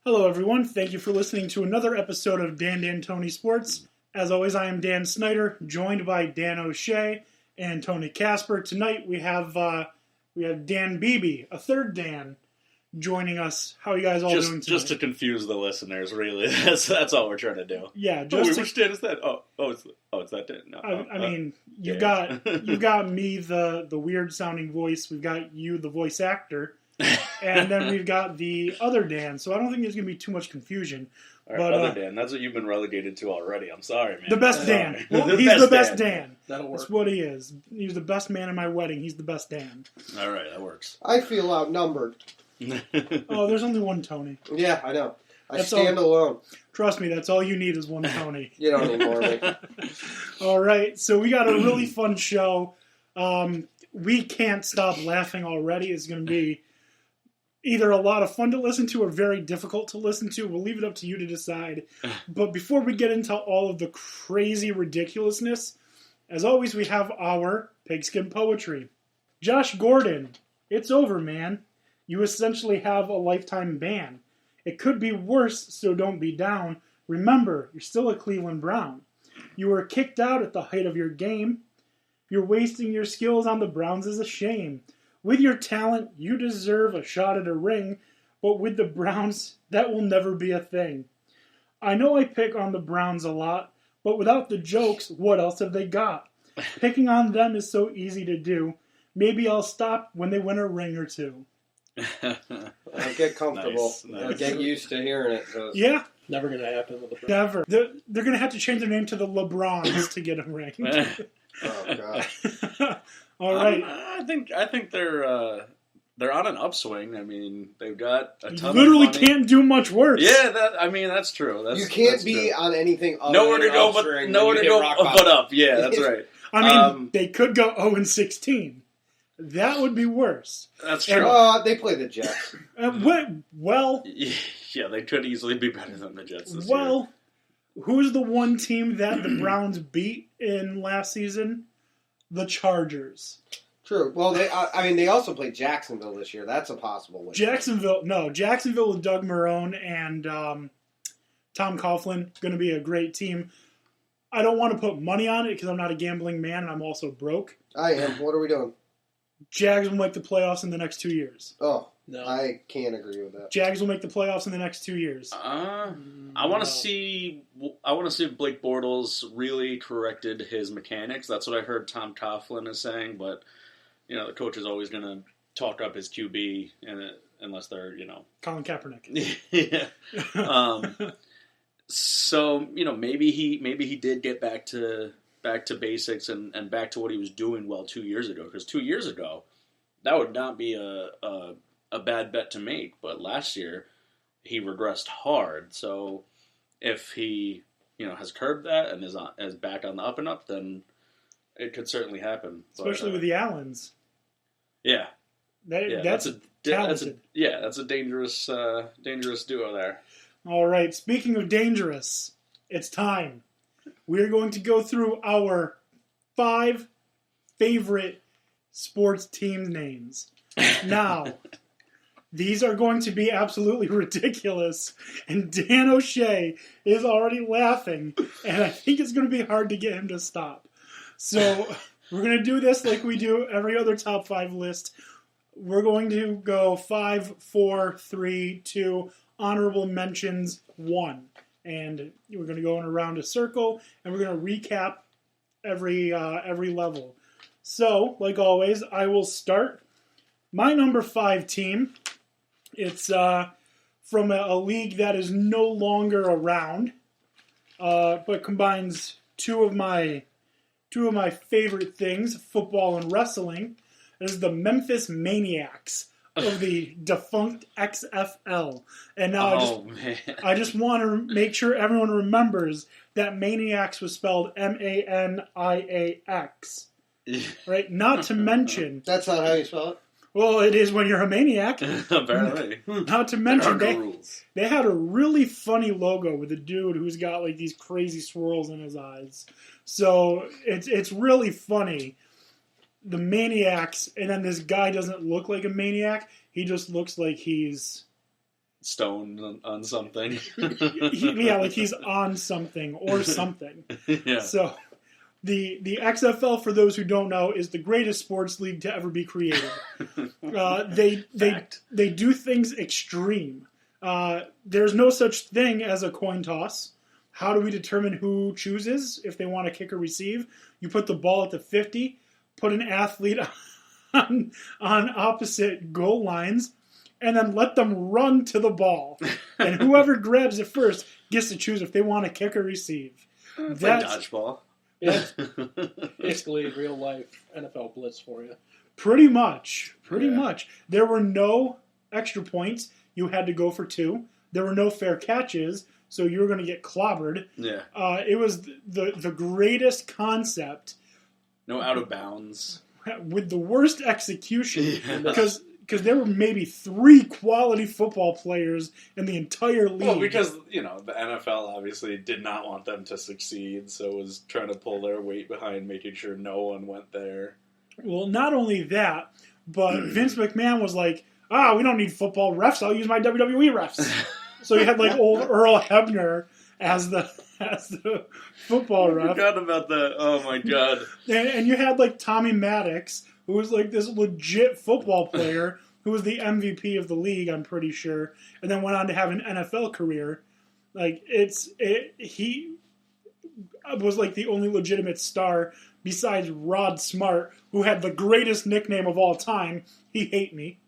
Hello, everyone. Thank you for listening to another episode of DanDanTony Sports. As always, I am Dan Snyder, joined by Dan O'Shea and Tony Casper. Tonight we have Dan Beebe, a third Dan, joining us. How are you guys all doing tonight? Just to confuse the listeners, really. That's all we're trying to do. Yeah. Which Dan is that? It's that Dan. No, I mean, you've got me, the weird sounding voice. We've got you, the voice actor. And then we've got the other Dan, so I don't think there's going to be too much confusion. All right, other Dan, that's what you've been relegated to already. I'm sorry, man. The best Dan. Well, he's the best Dan. That'll work. That's what he is. He was the best man in my wedding. He's the best Dan. All right, that works. I feel outnumbered. Oh, there's only one Tony. Yeah, I know. I stand alone. Trust me, that's all you need is one Tony. You don't need more of me. All right, so we got a really fun show. We can't stop laughing already. It's going to be either a lot of fun to listen to or very difficult to listen to. We'll leave it up to you to decide. But before we get into all of the crazy ridiculousness, as always, we have our pigskin poetry. Josh Gordon, it's over, man. You essentially have a lifetime ban. It could be worse, so don't be down. Remember, you're still a Cleveland Brown. You were kicked out at the height of your game. You're wasting your skills on the Browns is a shame. With your talent, you deserve a shot at a ring, but with the Browns, that will never be a thing. I know I pick on the Browns a lot, but without the jokes, what else have they got? Picking on them is so easy to do. Maybe I'll stop when they win a ring or two. I'll get comfortable. Nice. I'll get used to hearing it. Yeah. Never going to happen with the Browns. Never. They're going to have to change their name to the LeBrons to get a ring. Oh, God. All right. I think they're on an upswing. I mean, they've got a ton literally of money. can't do much worse. Yeah, that's true. You can't be on anything other nowhere than to go, but up. Yeah, that's right. I mean, they could go 0-16. That would be worse. That's true. They play the Jets. Well, yeah, they could easily be better than the Jets this year. year. Who's the one team that the Browns beat in last season? The Chargers. True. Well, they also played Jacksonville this year. That's a possible win. Jacksonville with Doug Marrone and Tom Coughlin, going to be a great team. I don't want to put money on it because I'm not a gambling man and I'm also broke. I am. What are we doing? Jags will make the playoffs in the next 2 years. Oh, no. I can't agree with that. Jags will make the playoffs in the next 2 years. I want to see if Blake Bortles really corrected his mechanics. That's what I heard Tom Coughlin is saying, but the coach is always going to talk up his QB unless they're Colin Kaepernick. Yeah. So maybe he did get back to basics and back to what he was doing well 2 years ago. Because 2 years ago, that would not be a bad bet to make. But last year, he regressed hard. So if he has curbed that and is back on the up and up, then it could certainly happen. Especially with the Allens. Yeah. That's a dangerous duo there. All right. Speaking of dangerous, it's time. We're going to go through our 5 favorite sports team names. Now, these are going to be absolutely ridiculous, and Dan O'Shea is already laughing, and I think it's going to be hard to get him to stop. So we're going to do this like we do every other top 5 list. We're going to go 5, 4, 3, 2, honorable mentions, 1. And we're going to go in around a circle, and we're going to recap every level. So, like always, I will start. My number 5 team, it's from a league that is no longer around, but combines two of my favorite things, football and wrestling. It is the Memphis Maniacs of the defunct XFL. And now I just want to make sure everyone remembers that Maniacs was spelled Maniax. Right? Not to mention... That's not how you spell it? Well, it is when you're a maniac. Apparently. Not to mention, they had a really funny logo with a dude who's got like these crazy swirls in his eyes. So it's really funny. The Maniacs, and then this guy doesn't look like a maniac. He just looks like he's stoned on something. Yeah, like he's on something or something. Yeah. So the XFL, for those who don't know, is the greatest sports league to ever be created. They do things extreme. There's no such thing as a coin toss. How do we determine who chooses if they want to kick or receive? You put the ball at the 50, put an athlete on opposite goal lines, and then let them run to the ball. And whoever grabs it first gets to choose if they want to kick or receive. It's like dodgeball. Yeah, basically real life NFL blitz for you. Pretty much. There were no extra points. You had to go for 2. There were no fair catches, so you were going to get clobbered. Yeah. It was the greatest concept. No out of bounds. With the worst execution. Because there were maybe 3 quality football players in the entire league. Well, because, the NFL obviously did not want them to succeed, so was trying to pull their weight behind making sure no one went there. Well, not only that, but Vince McMahon was like, we don't need football refs. I'll use my WWE refs. So you had like old Earl Hebner as the football ref. I forgot about that. Oh my god. And you had like Tommy Maddox, who was like this legit football player who was the MVP of the league, I'm pretty sure, and then went on to have an NFL career. Like he was like the only legitimate star besides Rod Smart, who had the greatest nickname of all time, He Hate Me.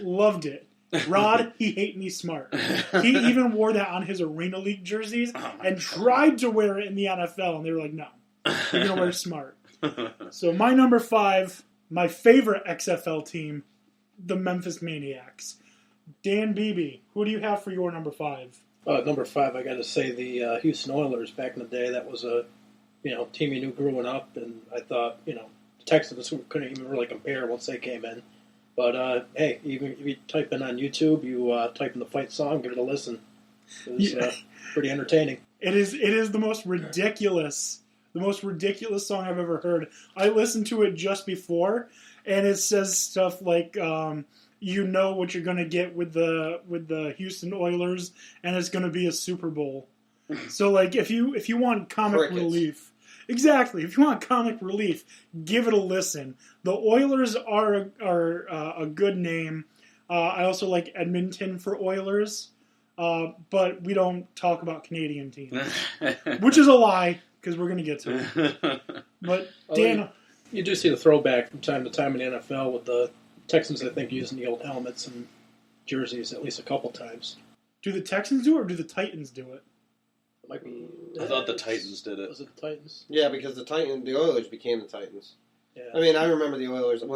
Loved it. Rod, He Hate Me Smart. He even wore that on his Arena League jerseys and tried to wear it in the NFL, and they were like, no, you're going to wear Smart. So my number 5, my favorite XFL team, the Memphis Maniacs. Dan Beebe, who do you have for your number 5? Number 5, I got to say the Houston Oilers back in the day. That was a team you knew growing up, and I thought the Texans couldn't even really compare once they came in. But hey, even if you type in on YouTube, you type in the fight song, give it a listen. It was pretty entertaining. It is the most ridiculous song I've ever heard. I listened to it just before, and it says stuff like, you know what you're going to get with the Houston Oilers, and it's going to be a Super Bowl. So like if you want comic relief. Exactly. If you want comic relief, give it a listen. The Oilers are a good name. I also like Edmonton for Oilers, but we don't talk about Canadian teams, which is a lie because we're going to get to it. But Dan, you do see the throwback from time to time in the NFL with the Texans, I think, using the old helmets and jerseys at least a couple times. Do the Texans do it or do the Titans do it? I thought the Titans did it. Was it the Titans? Yeah, because the Oilers became the Titans. Yeah. I mean, I remember the Oilers because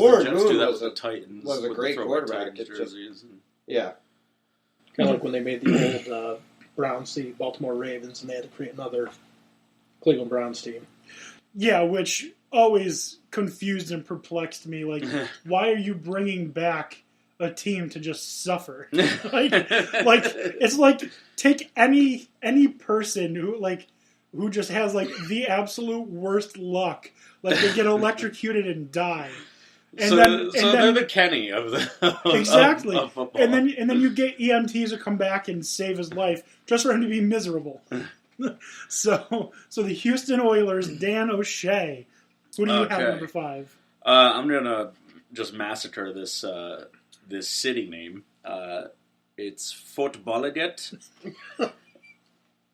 Warren the Jets Moon do that with the Titans. Was a great quarterback. Jerseys. Yeah. Kind of like when they made the old Browns, the Baltimore Ravens, and they had to create another Cleveland Browns team. Yeah, which always confused and perplexed me. Like, why are you bringing back a team to just suffer? like it's like take any person who just has like the absolute worst luck, like they get electrocuted and die. And then they're the Kenny of the exactly. Of football. And then you get EMTs to come back and save his life just for him to be miserable. So the Houston Oilers, Dan O'Shea. Who do you have number 5? I'm gonna just massacre this city name. It's Fort Bolliget,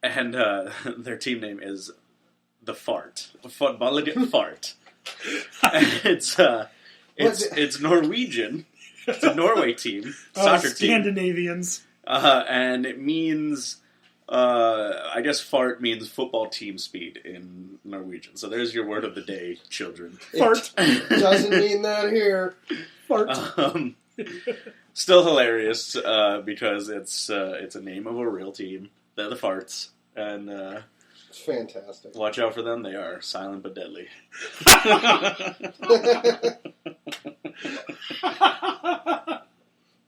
and their team name is the Fart. Fort Bolliget Fart. It's Norwegian. It's a Norway team, soccer team. Scandinavians. And it means, I guess fart means football team speed in Norwegian. So there's your word of the day, children. Fart. Doesn't mean that here. Fart. Still hilarious because it's a name of a real team. They're the Farts. And it's fantastic. Watch out for them. They are silent but deadly.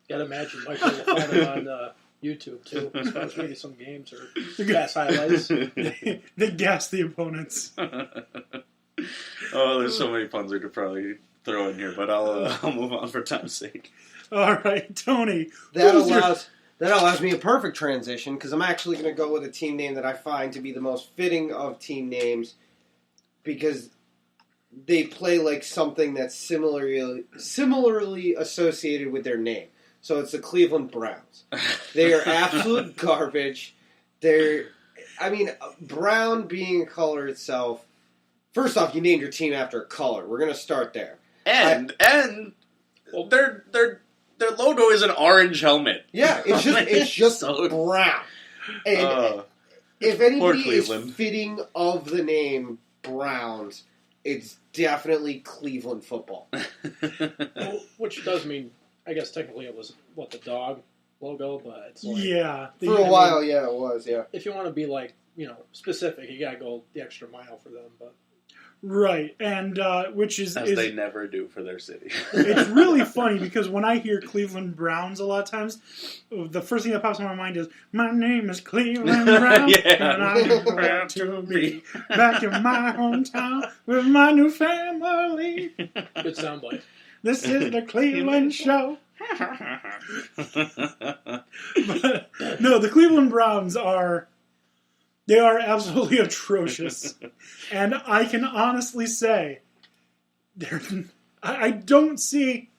Gotta imagine Michael will find them on YouTube too, as far as maybe some games or gas highlights. They gas the opponents. Oh, there's so many puns we could probably throw in here, but I'll move on for time's sake. All right, Tony. That who's your- allows me a perfect transition because I'm actually going to go with a team name that I find to be the most fitting of team names because they play like something that's similarly associated with their name. So it's the Cleveland Browns. They are absolute garbage. Brown being a color itself. First off, you named your team after a color. We're going to start there. And their logo is an orange helmet. Yeah, it's just So- brown. And if poor anybody is Cleveland. fitting of the name Browns, it's definitely Cleveland football. Well, which does mean, I guess technically it was, the dog logo, but it's like, Yeah. For a while, yeah, it was, yeah. if you want to be like, specific, you got to go the extra mile for them, but. Right, and which is they never do for their city. it's really funny because when I hear Cleveland Browns a lot of times, the first thing that pops in my mind is, my name is Cleveland Brown, Yeah. and I'm proud to be back in my hometown with my new family. Good soundbite. This is the Cleveland Show. But, no, the Cleveland Browns are absolutely atrocious. And I can honestly say, I don't see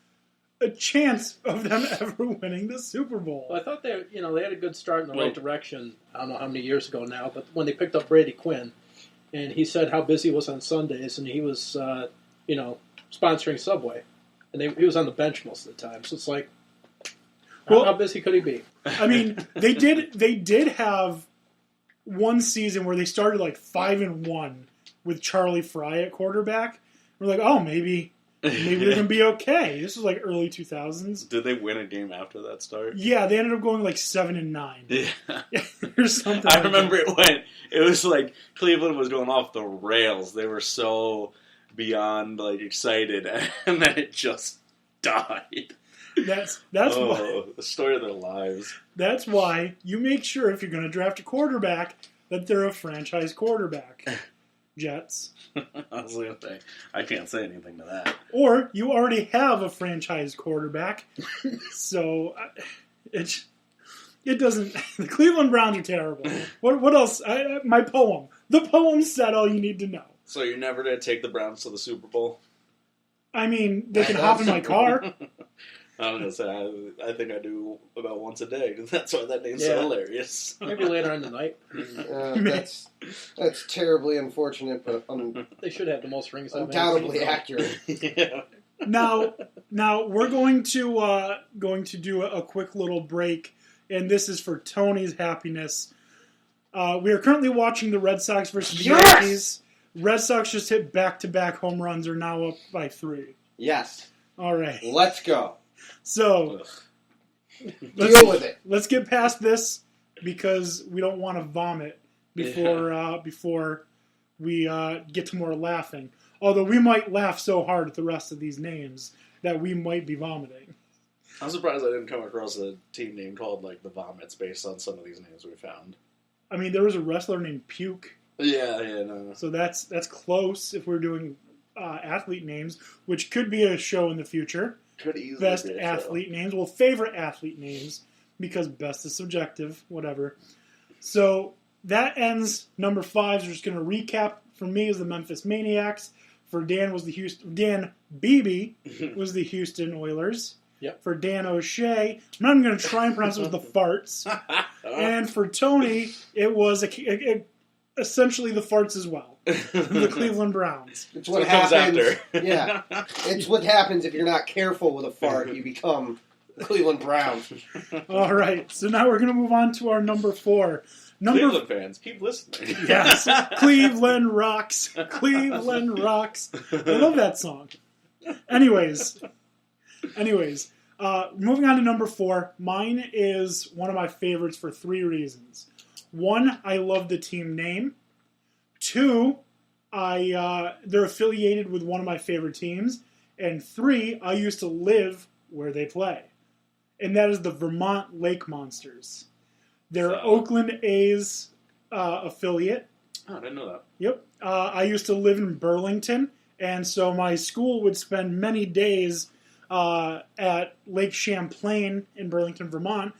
a chance of them ever winning the Super Bowl. Well, I thought they had a good start in the right direction. I don't know how many years ago now, but when they picked up Brady Quinn, and he said how busy he was on Sundays, and he was, sponsoring Subway, and he was on the bench most of the time. So it's like, how busy could he be? I mean, they did have one season where they started like 5-1 with Charlie Fry at quarterback. We're like, oh, maybe they're gonna be okay. This was like early 2000s. Did they win a game after that start? Yeah, they ended up going like 7-9. Yeah. Or something. I remember it was like Cleveland was going off the rails. They were so beyond excited, and then it just died. That's why the story of their lives. that's why you make sure if you're going to draft a quarterback that they're a franchise quarterback. Jets. I was gonna say I can't say anything to that. Or you already have a franchise quarterback, so it doesn't. The Cleveland Browns are terrible. What else? My poem. The poem said all you need to know. So you're never gonna take the Browns to the Super Bowl? I mean, they can hop in my car. I was gonna say I think I do about once a day. That's why that name's Yeah. so hilarious. Maybe later in the night. That's terribly unfortunate, but They should have the most rings. undoubtedly accurate. Yeah. Now we're going to do a quick little break, and this is for Tony's happiness. We are currently watching the Red Sox versus the Yankees. Red Sox just hit back-to-back home runs. Are now up by 3. Yes. All right. Let's go. So Deal with it. let's get past this because we don't want to vomit before we get to more laughing. Although we might laugh so hard at the rest of these names that we might be vomiting. I'm surprised I didn't come across a team name called the Vomits based on some of these names we found. I mean, there was a wrestler named Puke, Yeah, no. so that's close if we're doing athlete names, which could be a show in the future. Could easily Best be a show. athlete names. Well, favorite athlete names, because best is subjective, whatever. So that ends number 5. So we're just going to recap. For me is the Memphis Maniacs. For Dan Dan Beebe was the Houston Oilers. Yep. For Dan O'Shea, I'm not even going to try and pronounce it with the farts. And for Tony, it was essentially the farts as well. The Cleveland Browns. It's what So it comes happens. after. Yeah. It's what happens if you're not careful with a fart. You become Cleveland Browns. All right, so now we're going to move on to our number 4. Cleveland fans, keep listening. Yes, Cleveland rocks. Cleveland rocks. I love that song. Anyways, moving on to number 4. Mine is one of my favorites for 3 reasons. 1, I love the team name. 2, they're affiliated with one of my favorite teams. And 3, I used to live where they play. And that is the Vermont Lake Monsters. They're Oakland A's affiliate. Oh, I didn't know that. Yep. I used to live in Burlington, and so my school would spend many days at Lake Champlain in Burlington, Vermont,